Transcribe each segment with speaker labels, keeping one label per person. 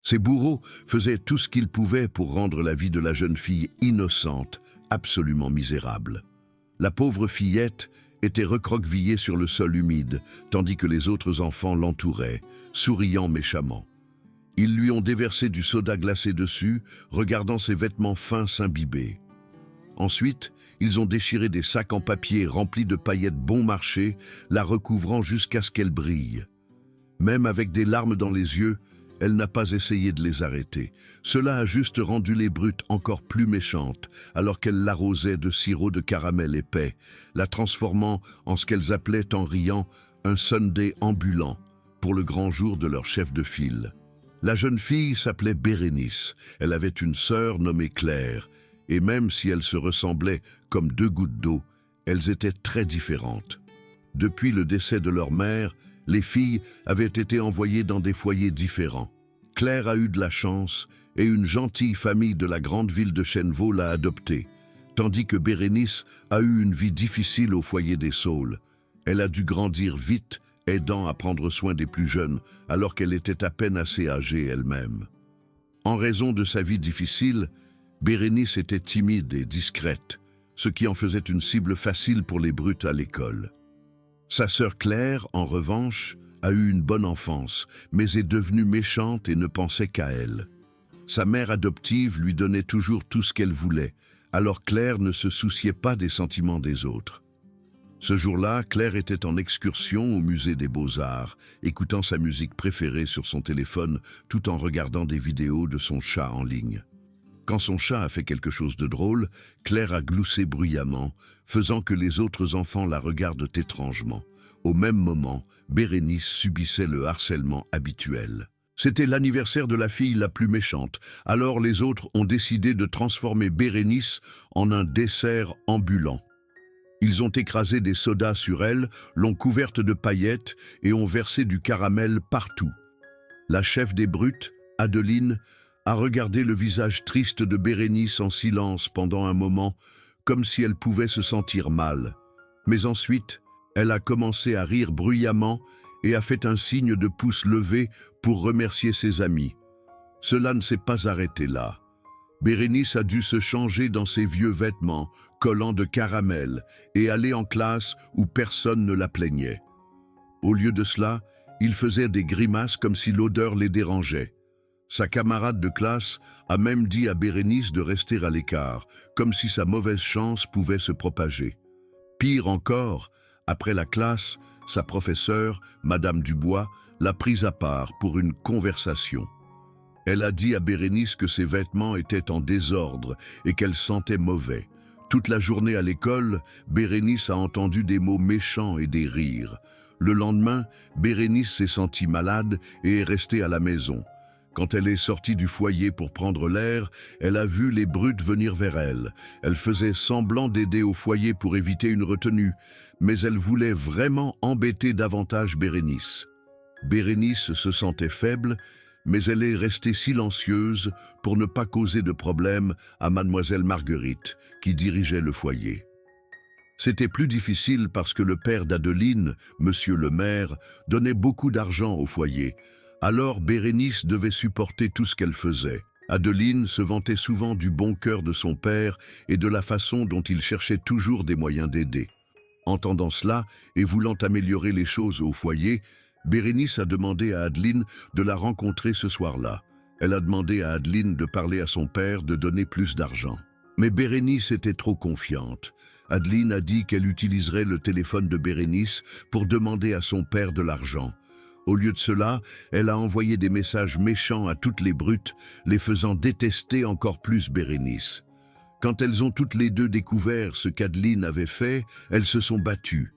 Speaker 1: Ces bourreaux faisaient tout ce qu'ils pouvaient pour rendre la vie de la jeune fille innocente, absolument misérable. La pauvre fillette était recroquevillée sur le sol humide, tandis que les autres enfants l'entouraient, souriant méchamment. Ils lui ont déversé du soda glacé dessus, regardant ses vêtements fins s'imbiber. Ensuite, ils ont déchiré des sacs en papier remplis de paillettes bon marché, la recouvrant jusqu'à ce qu'elle brille. Même avec des larmes dans les yeux, elle n'a pas essayé de les arrêter. Cela a juste rendu les brutes encore plus méchantes, alors qu'elles l'arrosaient de sirop de caramel épais, la transformant en ce qu'elles appelaient en riant un Sunday ambulant, pour le grand jour de leur chef de file. La jeune fille s'appelait Bérénice. Elle avait une sœur nommée Claire, et même si elles se ressemblaient comme deux gouttes d'eau, elles étaient très différentes. Depuis le décès de leur mère, les filles avaient été envoyées dans des foyers différents. Claire a eu de la chance et une gentille famille de la grande ville de Chênevaux l'a adoptée, tandis que Bérénice a eu une vie difficile au foyer des Saules. Elle a dû grandir vite, aidant à prendre soin des plus jeunes, alors qu'elle était à peine assez âgée elle-même. En raison de sa vie difficile, Bérénice était timide et discrète, ce qui en faisait une cible facile pour les brutes à l'école. Sa sœur Claire, en revanche, a eu une bonne enfance, mais est devenue méchante et ne pensait qu'à elle. Sa mère adoptive lui donnait toujours tout ce qu'elle voulait, alors Claire ne se souciait pas des sentiments des autres. Ce jour-là, Claire était en excursion au musée des Beaux-Arts, écoutant sa musique préférée sur son téléphone tout en regardant des vidéos de son chat en ligne. Quand son chat a fait quelque chose de drôle, Claire a gloussé bruyamment, faisant que les autres enfants la regardent étrangement. Au même moment, Bérénice subissait le harcèlement habituel. C'était l'anniversaire de la fille la plus méchante, alors les autres ont décidé de transformer Bérénice en un dessert ambulant. Ils ont écrasé des sodas sur elle, l'ont couverte de paillettes et ont versé du caramel partout. La chef des brutes, Adeline, a regardé le visage triste de Bérénice en silence pendant un moment, comme si elle pouvait se sentir mal. Mais ensuite, elle a commencé à rire bruyamment et a fait un signe de pouce levé pour remercier ses amis. Cela ne s'est pas arrêté là. Bérénice a dû se changer dans ses vieux vêtements, collants de caramel, et aller en classe où personne ne la plaignait. Au lieu de cela, il faisait des grimaces comme si l'odeur les dérangeait. Sa camarade de classe a même dit à Bérénice de rester à l'écart, comme si sa mauvaise chance pouvait se propager. Pire encore, après la classe, sa professeure, Madame Dubois, l'a prise à part pour une conversation. Elle a dit à Bérénice que ses vêtements étaient en désordre et qu'elle sentait mauvais. Toute la journée à l'école, Bérénice a entendu des mots méchants et des rires. Le lendemain, Bérénice s'est sentie malade et est restée à la maison. Quand elle est sortie du foyer pour prendre l'air, elle a vu les brutes venir vers elle. Elle faisait semblant d'aider au foyer pour éviter une retenue, mais elle voulait vraiment embêter davantage Bérénice. Bérénice se sentait faible, mais elle est restée silencieuse pour ne pas causer de problème à mademoiselle Marguerite, qui dirigeait le foyer. C'était plus difficile parce que le père d'Adeline, monsieur le maire, donnait beaucoup d'argent au foyer. Alors Bérénice devait supporter tout ce qu'elle faisait. Adeline se vantait souvent du bon cœur de son père et de la façon dont il cherchait toujours des moyens d'aider. Entendant cela et voulant améliorer les choses au foyer, Bérénice a demandé à Adeline de la rencontrer ce soir-là. Elle a demandé à Adeline de parler à son père de donner plus d'argent. Mais Bérénice était trop confiante. Adeline a dit qu'elle utiliserait le téléphone de Bérénice pour demander à son père de l'argent. Au lieu de cela, elle a envoyé des messages méchants à toutes les brutes, les faisant détester encore plus Bérénice. Quand elles ont toutes les deux découvert ce qu'Adeline avait fait, elles se sont battues.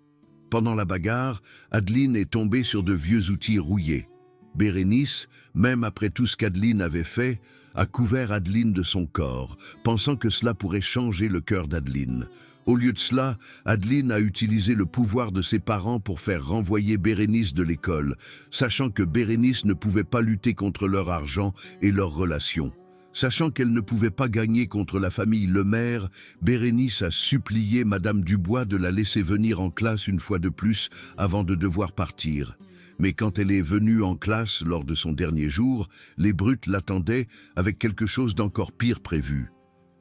Speaker 1: Pendant la bagarre, Adeline est tombée sur de vieux outils rouillés. Bérénice, même après tout ce qu'Adeline avait fait, a couvert Adeline de son corps, pensant que cela pourrait changer le cœur d'Adeline. Au lieu de cela, Adeline a utilisé le pouvoir de ses parents pour faire renvoyer Bérénice de l'école, sachant que Bérénice ne pouvait pas lutter contre leur argent et leurs relations. Sachant qu'elle ne pouvait pas gagner contre la famille Lemaire, Bérénice a supplié Madame Dubois de la laisser venir en classe une fois de plus avant de devoir partir. Mais quand elle est venue en classe lors de son dernier jour, les brutes l'attendaient avec quelque chose d'encore pire prévu.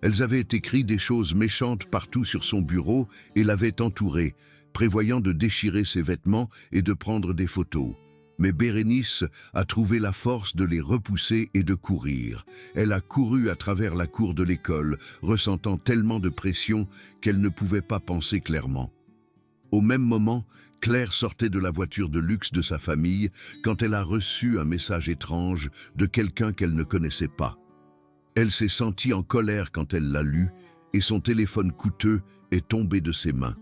Speaker 1: Elles avaient écrit des choses méchantes partout sur son bureau et l'avaient entourée, prévoyant de déchirer ses vêtements et de prendre des photos. Mais Bérénice a trouvé la force de les repousser et de courir. Elle a couru à travers la cour de l'école, ressentant tellement de pression qu'elle ne pouvait pas penser clairement. Au même moment, Claire sortait de la voiture de luxe de sa famille quand elle a reçu un message étrange de quelqu'un qu'elle ne connaissait pas. Elle s'est sentie en colère quand elle l'a lu et son téléphone coûteux est tombé de ses mains.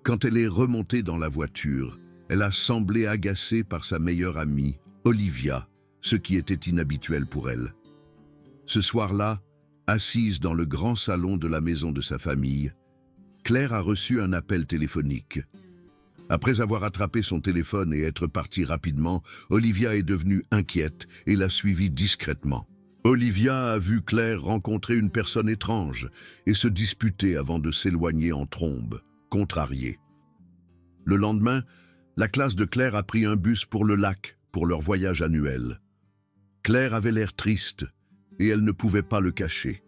Speaker 1: Quand elle est remontée dans la voiture, elle a semblé agacée par sa meilleure amie, Olivia, ce qui était inhabituel pour elle. Ce soir-là, assise dans le grand salon de la maison de sa famille, Claire a reçu un appel téléphonique. Après avoir attrapé son téléphone et être partie rapidement, Olivia est devenue inquiète et l'a suivie discrètement. Olivia a vu Claire rencontrer une personne étrange et se disputer avant de s'éloigner en trombe, contrariée. Le lendemain, la classe de Claire a pris un bus pour le lac pour leur voyage annuel. Claire avait l'air triste et elle ne pouvait pas le cacher.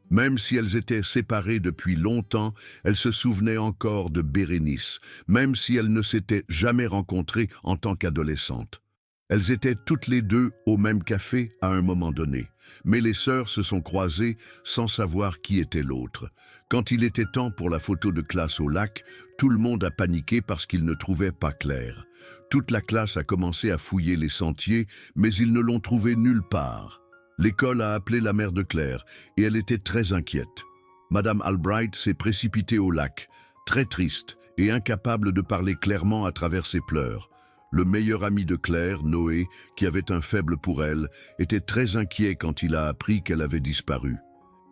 Speaker 1: Même si elles étaient séparées depuis longtemps, elle se souvenait encore de Bérénice, même si elles ne s'étaient jamais rencontrées en tant qu'adolescentes. Elles étaient toutes les deux au même café à un moment donné, mais les sœurs se sont croisées sans savoir qui était l'autre. Quand il était temps pour la photo de classe au lac, tout le monde a paniqué parce qu'ils ne trouvaient pas Claire. Toute la classe a commencé à fouiller les sentiers, mais ils ne l'ont trouvée nulle part. L'école a appelé la mère de Claire et elle était très inquiète. Madame Albright s'est précipitée au lac, très triste et incapable de parler clairement à travers ses pleurs. Le meilleur ami de Claire, Noé, qui avait un faible pour elle, était très inquiet quand il a appris qu'elle avait disparu.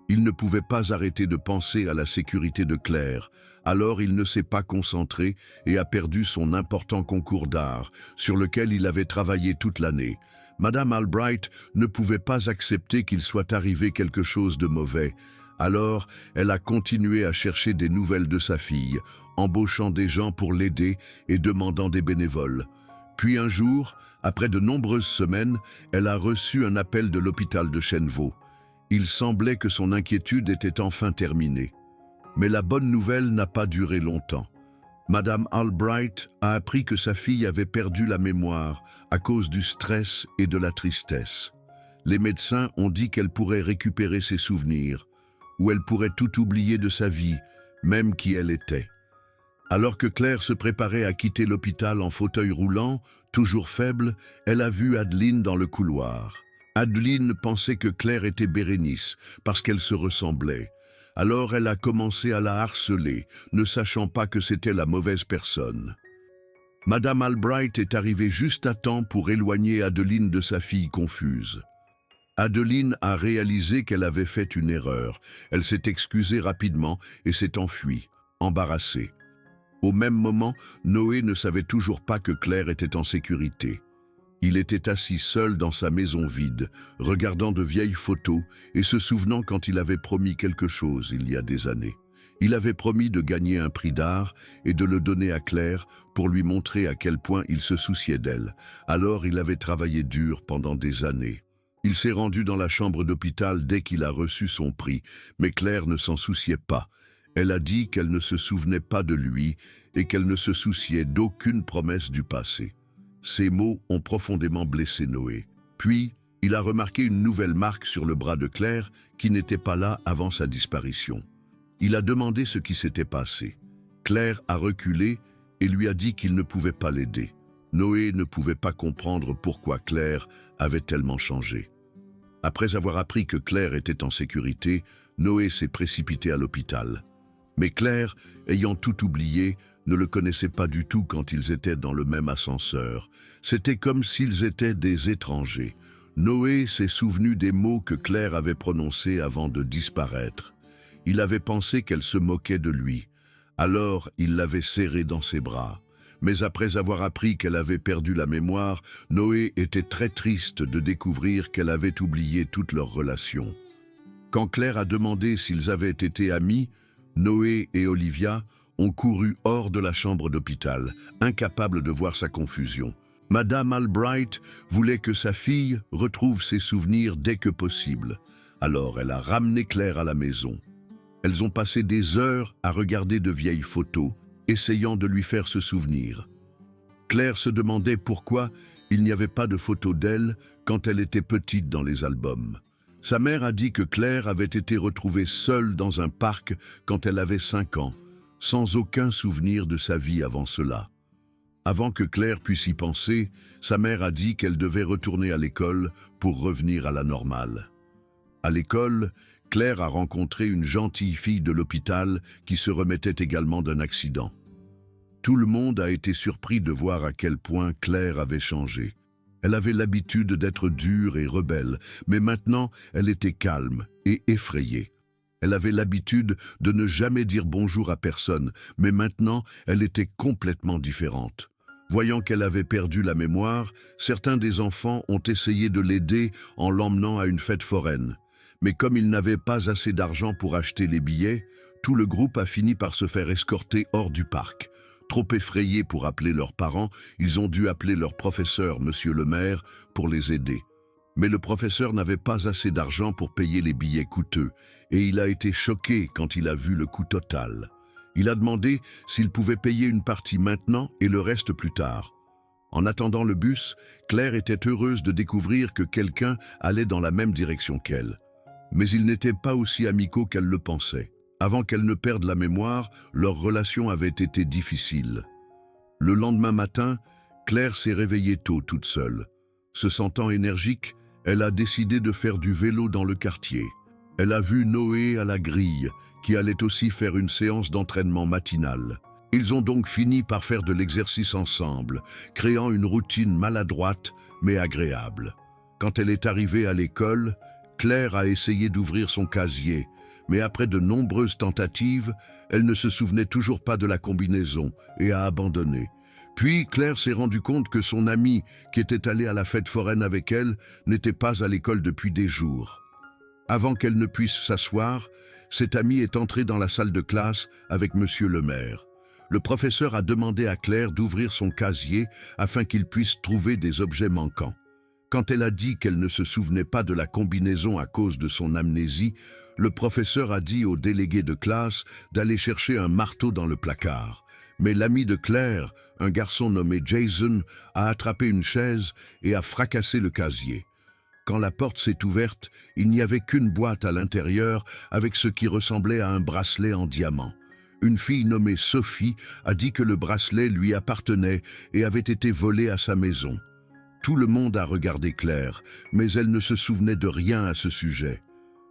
Speaker 1: Il ne pouvait pas arrêter de penser à la sécurité de Claire, alors il ne s'est pas concentré et a perdu son important concours d'art, sur lequel il avait travaillé toute l'année. Madame Albright ne pouvait pas accepter qu'il soit arrivé quelque chose de mauvais. Alors, elle a continué à chercher des nouvelles de sa fille, embauchant des gens pour l'aider et demandant des bénévoles. Puis un jour, après de nombreuses semaines, elle a reçu un appel de l'hôpital de Chêneveau. Il semblait que son inquiétude était enfin terminée. Mais la bonne nouvelle n'a pas duré longtemps. Madame Albright a appris que sa fille avait perdu la mémoire à cause du stress et de la tristesse. Les médecins ont dit qu'elle pourrait récupérer ses souvenirs, ou elle pourrait tout oublier de sa vie, même qui elle était. Alors que Claire se préparait à quitter l'hôpital en fauteuil roulant, toujours faible, elle a vu Adeline dans le couloir. Adeline pensait que Claire était Bérénice, parce qu'elle se ressemblait. Alors elle a commencé à la harceler, ne sachant pas que c'était la mauvaise personne. Madame Albright est arrivée juste à temps pour éloigner Adeline de sa fille confuse. Adeline a réalisé qu'elle avait fait une erreur. Elle s'est excusée rapidement et s'est enfuie, embarrassée. Au même moment, Noé ne savait toujours pas que Claire était en sécurité. Il était assis seul dans sa maison vide, regardant de vieilles photos et se souvenant quand il avait promis quelque chose il y a des années. Il avait promis de gagner un prix d'art et de le donner à Claire pour lui montrer à quel point il se souciait d'elle. Alors il avait travaillé dur pendant des années. Il s'est rendu dans la chambre d'hôpital dès qu'il a reçu son prix, mais Claire ne s'en souciait pas. Elle a dit qu'elle ne se souvenait pas de lui et qu'elle ne se souciait d'aucune promesse du passé. Ces mots ont profondément blessé Noé. Puis, il a remarqué une nouvelle marque sur le bras de Claire qui n'était pas là avant sa disparition. Il a demandé ce qui s'était passé. Claire a reculé et lui a dit qu'il ne pouvait pas l'aider. Noé ne pouvait pas comprendre pourquoi Claire avait tellement changé. Après avoir appris que Claire était en sécurité, Noé s'est précipité à l'hôpital. Mais Claire, ayant tout oublié, ne le connaissait pas du tout quand ils étaient dans le même ascenseur. C'était comme s'ils étaient des étrangers. Noé s'est souvenu des mots que Claire avait prononcés avant de disparaître. Il avait pensé qu'elle se moquait de lui. Alors, il l'avait serrée dans ses bras. Mais après avoir appris qu'elle avait perdu la mémoire, Noé était très triste de découvrir qu'elle avait oublié toute leur relation. Quand Claire a demandé s'ils avaient été amis, Noé et Olivia ont couru hors de la chambre d'hôpital, incapables de voir sa confusion. Madame Albright voulait que sa fille retrouve ses souvenirs dès que possible. Alors elle a ramené Claire à la maison. Elles ont passé des heures à regarder de vieilles photos, essayant de lui faire se souvenir. Claire se demandait pourquoi il n'y avait pas de photos d'elle quand elle était petite dans les albums. Sa mère a dit que Claire avait été retrouvée seule dans un parc quand elle avait 5 ans, sans aucun souvenir de sa vie avant cela. Avant que Claire puisse y penser, sa mère a dit qu'elle devait retourner à l'école pour revenir à la normale. À l'école, Claire a rencontré une gentille fille de l'hôpital qui se remettait également d'un accident. Tout le monde a été surpris de voir à quel point Claire avait changé. Elle avait l'habitude d'être dure et rebelle, mais maintenant elle était calme et effrayée. Elle avait l'habitude de ne jamais dire bonjour à personne, mais maintenant elle était complètement différente. Voyant qu'elle avait perdu la mémoire, certains des enfants ont essayé de l'aider en l'emmenant à une fête foraine. Mais comme ils n'avaient pas assez d'argent pour acheter les billets, tout le groupe a fini par se faire escorter hors du parc. Trop effrayés pour appeler leurs parents, ils ont dû appeler leur professeur, Monsieur le maire, pour les aider. Mais le professeur n'avait pas assez d'argent pour payer les billets coûteux, et il a été choqué quand il a vu le coût total. Il a demandé s'il pouvait payer une partie maintenant et le reste plus tard. En attendant le bus, Claire était heureuse de découvrir que quelqu'un allait dans la même direction qu'elle. Mais ils n'étaient pas aussi amicaux qu'elle le pensait. Avant qu'elle ne perde la mémoire, leur relation avait été difficile. Le lendemain matin, Claire s'est réveillée tôt toute seule. Se sentant énergique, elle a décidé de faire du vélo dans le quartier. Elle a vu Noé à la grille, qui allait aussi faire une séance d'entraînement matinale. Ils ont donc fini par faire de l'exercice ensemble, créant une routine maladroite mais agréable. Quand elle est arrivée à l'école, Claire a essayé d'ouvrir son casier, mais après de nombreuses tentatives, elle ne se souvenait toujours pas de la combinaison et a abandonné. Puis Claire s'est rendue compte que son amie, qui était allée à la fête foraine avec elle, n'était pas à l'école depuis des jours. Avant qu'elle ne puisse s'asseoir, cette amie est entrée dans la salle de classe avec Monsieur le maire. Le professeur a demandé à Claire d'ouvrir son casier afin qu'il puisse trouver des objets manquants. Quand elle a dit qu'elle ne se souvenait pas de la combinaison à cause de son amnésie, le professeur a dit au délégué de classe d'aller chercher un marteau dans le placard. Mais l'ami de Claire, un garçon nommé Jason, a attrapé une chaise et a fracassé le casier. Quand la porte s'est ouverte, il n'y avait qu'une boîte à l'intérieur avec ce qui ressemblait à un bracelet en diamant. Une fille nommée Sophie a dit que le bracelet lui appartenait et avait été volé à sa maison. Tout le monde a regardé Claire, mais elle ne se souvenait de rien à ce sujet.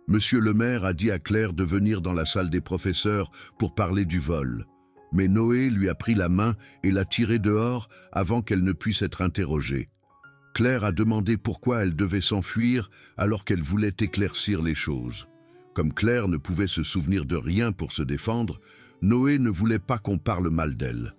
Speaker 1: Monsieur le maire a dit à Claire de venir dans la salle des professeurs pour parler du vol. Mais Noé lui a pris la main et l'a tirée dehors avant qu'elle ne puisse être interrogée. Claire a demandé pourquoi elle devait s'enfuir alors qu'elle voulait éclaircir les choses. Comme Claire ne pouvait se souvenir de rien pour se défendre, Noé ne voulait pas qu'on parle mal d'elle.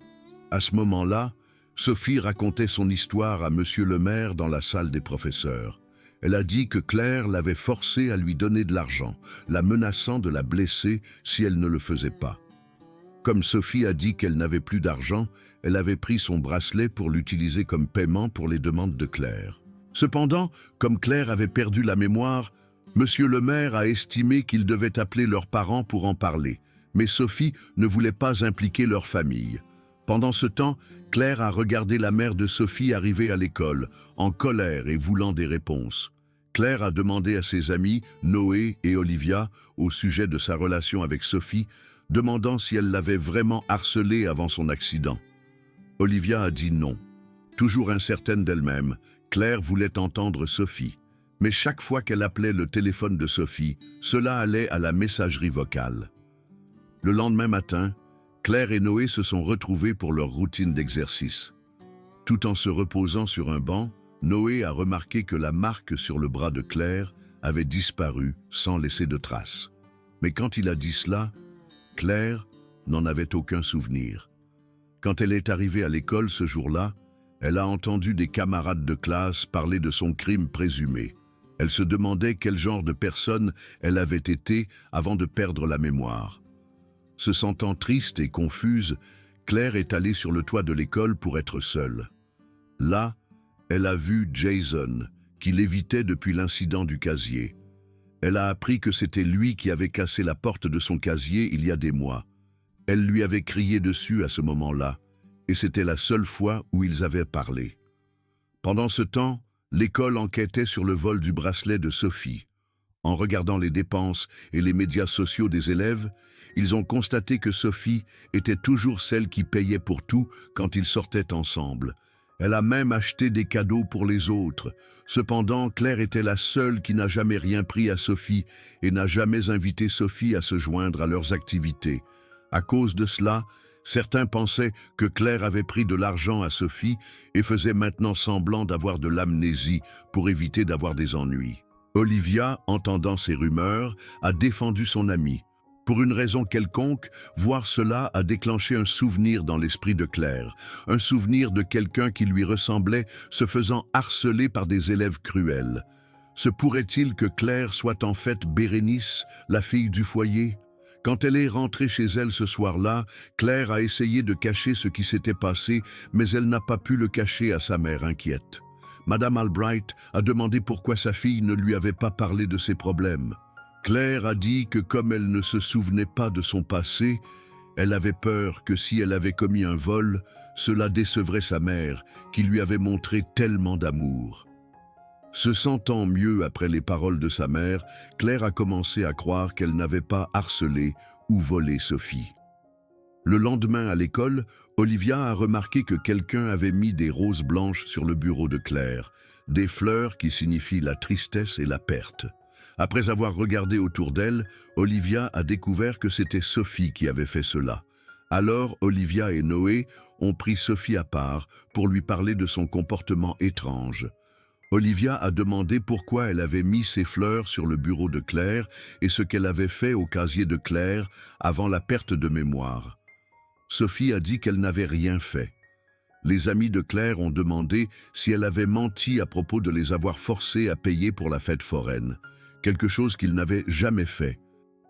Speaker 1: À ce moment-là, Sophie racontait son histoire à Monsieur le maire dans la salle des professeurs. Elle a dit que Claire l'avait forcée à lui donner de l'argent, la menaçant de la blesser si elle ne le faisait pas. Comme Sophie a dit qu'elle n'avait plus d'argent, elle avait pris son bracelet pour l'utiliser comme paiement pour les demandes de Claire. Cependant, comme Claire avait perdu la mémoire, Monsieur le maire a estimé qu'il devait appeler leurs parents pour en parler, mais Sophie ne voulait pas impliquer leur famille. Pendant ce temps, Claire a regardé la mère de Sophie arriver à l'école, en colère et voulant des réponses. Claire a demandé à ses amis, Noé et Olivia, au sujet de sa relation avec Sophie, demandant si elle l'avait vraiment harcelée avant son accident. Olivia a dit non. Toujours incertaine d'elle-même, Claire voulait entendre Sophie. Mais chaque fois qu'elle appelait le téléphone de Sophie, cela allait à la messagerie vocale. Le lendemain matin, Claire et Noé se sont retrouvés pour leur routine d'exercice. Tout en se reposant sur un banc, Noé a remarqué que la marque sur le bras de Claire avait disparu sans laisser de traces. Mais quand il a dit cela, Claire n'en avait aucun souvenir. Quand elle est arrivée à l'école ce jour-là, elle a entendu des camarades de classe parler de son crime présumé. Elle se demandait quel genre de personne elle avait été avant de perdre la mémoire. Se sentant triste et confuse, Claire est allée sur le toit de l'école pour être seule. Là, Elle a vu Jason, qui l'évitait depuis l'incident du casier. Elle a appris que c'était lui qui avait cassé la porte de son casier il y a des mois. Elle lui avait crié dessus à ce moment-là, et c'était la seule fois où ils avaient parlé. Pendant ce temps, l'école enquêtait sur le vol du bracelet de Sophie. En regardant les dépenses et les médias sociaux des élèves, ils ont constaté que Sophie était toujours celle qui payait pour tout quand ils sortaient ensemble. Elle a même acheté des cadeaux pour les autres. Cependant, Claire était la seule qui n'a jamais rien pris à Sophie et n'a jamais invité Sophie à se joindre à leurs activités. À cause de cela, certains pensaient que Claire avait pris de l'argent à Sophie et faisait maintenant semblant d'avoir de l'amnésie pour éviter d'avoir des ennuis. Olivia, entendant ces rumeurs, a défendu son amie. Pour une raison quelconque, voir cela a déclenché un souvenir dans l'esprit de Claire, un souvenir de quelqu'un qui lui ressemblait se faisant harceler par des élèves cruels. Se pourrait-il que Claire soit en fait Bérénice, la fille du foyer? Quand elle est rentrée chez elle ce soir-là, Claire a essayé de cacher ce qui s'était passé, mais elle n'a pas pu le cacher à sa mère inquiète. Madame Albright a demandé pourquoi sa fille ne lui avait pas parlé de ses problèmes. Claire a dit que comme elle ne se souvenait pas de son passé, elle avait peur que si elle avait commis un vol, cela décevrait sa mère, qui lui avait montré tellement d'amour. Se sentant mieux après les paroles de sa mère, Claire a commencé à croire qu'elle n'avait pas harcelé ou volé Sophie. Le lendemain à l'école, Olivia a remarqué que quelqu'un avait mis des roses blanches sur le bureau de Claire, des fleurs qui signifient la tristesse et la perte. Après avoir regardé autour d'elle, Olivia a découvert que c'était Sophie qui avait fait cela. Alors Olivia et Noé ont pris Sophie à part pour lui parler de son comportement étrange. Olivia a demandé pourquoi elle avait mis ces fleurs sur le bureau de Claire et ce qu'elle avait fait au casier de Claire avant la perte de mémoire. Sophie a dit qu'elle n'avait rien fait. Les amis de Claire ont demandé si elle avait menti à propos de les avoir forcés à payer pour la fête foraine, quelque chose qu'ils n'avaient jamais fait.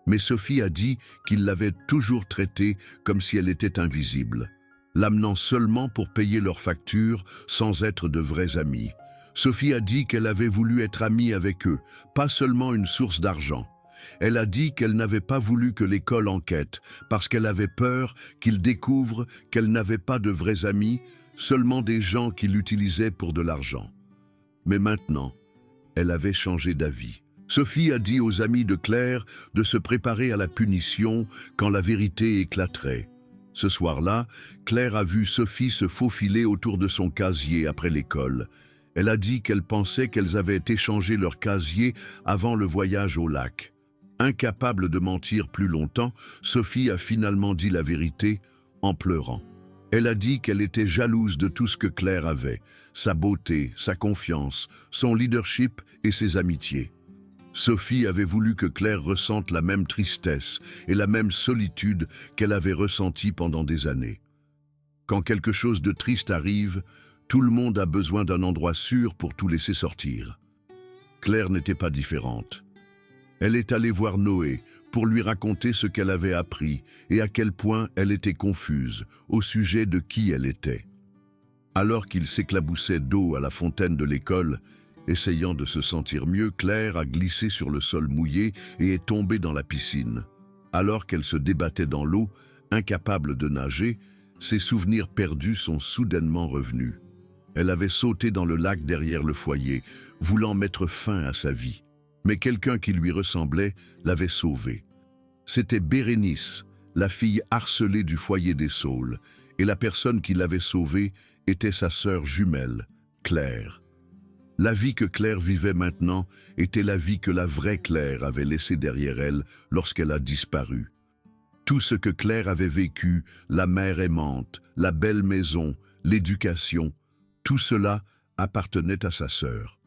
Speaker 1: Mais Sophie a dit qu'ils l'avaient toujours traitée comme si elle était invisible, l'amenant seulement pour payer leurs factures sans être de vrais amis. Sophie a dit qu'elle avait voulu être amie avec eux, pas seulement une source d'argent. Elle a dit qu'elle n'avait pas voulu que l'école enquête, parce qu'elle avait peur qu'ils découvrent qu'elle n'avait pas de vrais amis, seulement des gens qui l'utilisaient pour de l'argent. Mais maintenant, elle avait changé d'avis. Sophie a dit aux amis de Claire de se préparer à la punition quand la vérité éclaterait. Ce soir-là, Claire a vu Sophie se faufiler autour de son casier après l'école. Elle a dit qu'elle pensait qu'elles avaient échangé leur casier avant le voyage au lac. Incapable de mentir plus longtemps, Sophie a finalement dit la vérité en pleurant. Elle a dit qu'elle était jalouse de tout ce que Claire avait, sa beauté, sa confiance, son leadership et ses amitiés. Sophie avait voulu que Claire ressente la même tristesse et la même solitude qu'elle avait ressentie pendant des années. Quand quelque chose de triste arrive, tout le monde a besoin d'un endroit sûr pour tout laisser sortir. Claire n'était pas différente. Elle est allée voir Noé pour lui raconter ce qu'elle avait appris et à quel point elle était confuse au sujet de qui elle était. Alors qu'il s'éclaboussait d'eau à la fontaine de l'école, essayant de se sentir mieux, Claire a glissé sur le sol mouillé et est tombée dans la piscine. Alors qu'elle se débattait dans l'eau, incapable de nager, ses souvenirs perdus sont soudainement revenus. Elle avait sauté dans le lac derrière le foyer, voulant mettre fin à sa vie. Mais quelqu'un qui lui ressemblait l'avait sauvée. C'était Bérénice, la fille harcelée du foyer des Saules, et la personne qui l'avait sauvée était sa sœur jumelle, Claire. La vie que Claire vivait maintenant était la vie que la vraie Claire avait laissée derrière elle lorsqu'elle a disparu. Tout ce que Claire avait vécu, la mère aimante, la belle maison, l'éducation, tout cela appartenait à sa sœur.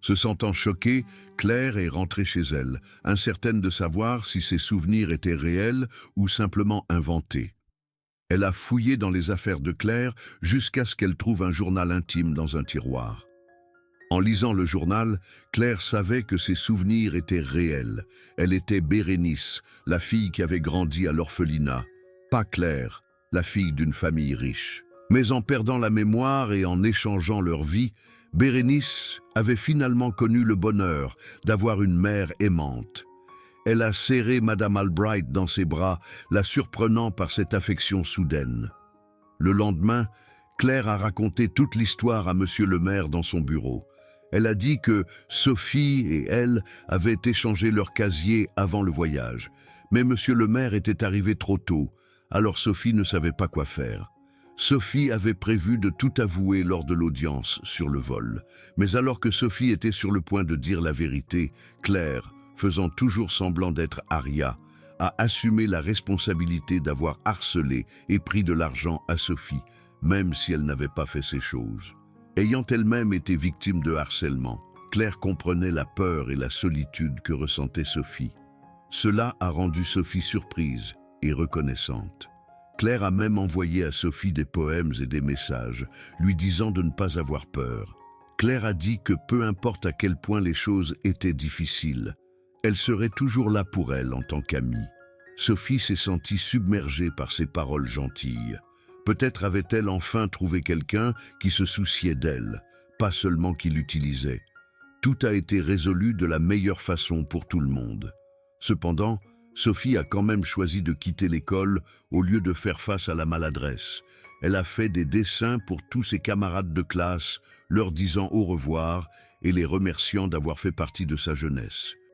Speaker 1: Se sentant choquée, Claire est rentrée chez elle, incertaine de savoir si ses souvenirs étaient réels ou simplement inventés. Elle a fouillé dans les affaires de Claire jusqu'à ce qu'elle trouve un journal intime dans un tiroir. En lisant le journal, Claire savait que ses souvenirs étaient réels. Elle était Bérénice, la fille qui avait grandi à l'orphelinat, pas Claire, la fille d'une famille riche. Mais en perdant la mémoire et en échangeant leur vie, Bérénice avait finalement connu le bonheur d'avoir une mère aimante. Elle a serré Madame Albright dans ses bras, la surprenant par cette affection soudaine. Le lendemain, Claire a raconté toute l'histoire à Monsieur le maire dans son bureau. Elle a dit que Sophie et elle avaient échangé leurs casiers avant le voyage. Mais Monsieur le maire était arrivé trop tôt, alors Sophie ne savait pas quoi faire. Sophie avait prévu de tout avouer lors de l'audience sur le vol. Mais alors que Sophie était sur le point de dire la vérité, Claire, faisant toujours semblant d'être Aria, a assumé la responsabilité d'avoir harcelé et pris de l'argent à Sophie, même si elle n'avait pas fait ces choses. Ayant elle-même été victime de harcèlement, Claire comprenait la peur et la solitude que ressentait Sophie. Cela a rendu Sophie surprise et reconnaissante. Claire a même envoyé à Sophie des poèmes et des messages, lui disant de ne pas avoir peur. Claire a dit que peu importe à quel point les choses étaient difficiles, elle serait toujours là pour elle en tant qu'amie. Sophie s'est sentie submergée par ces paroles gentilles. Peut-être avait-elle enfin trouvé quelqu'un qui se souciait d'elle, pas seulement qui l'utilisait. Tout a été résolu de la meilleure façon pour tout le monde. Cependant, Sophie a quand même choisi de quitter l'école au lieu de faire face à la maladresse. Elle a fait des dessins pour tous ses camarades de classe, leur disant au revoir et les remerciant d'avoir fait partie de sa jeunesse.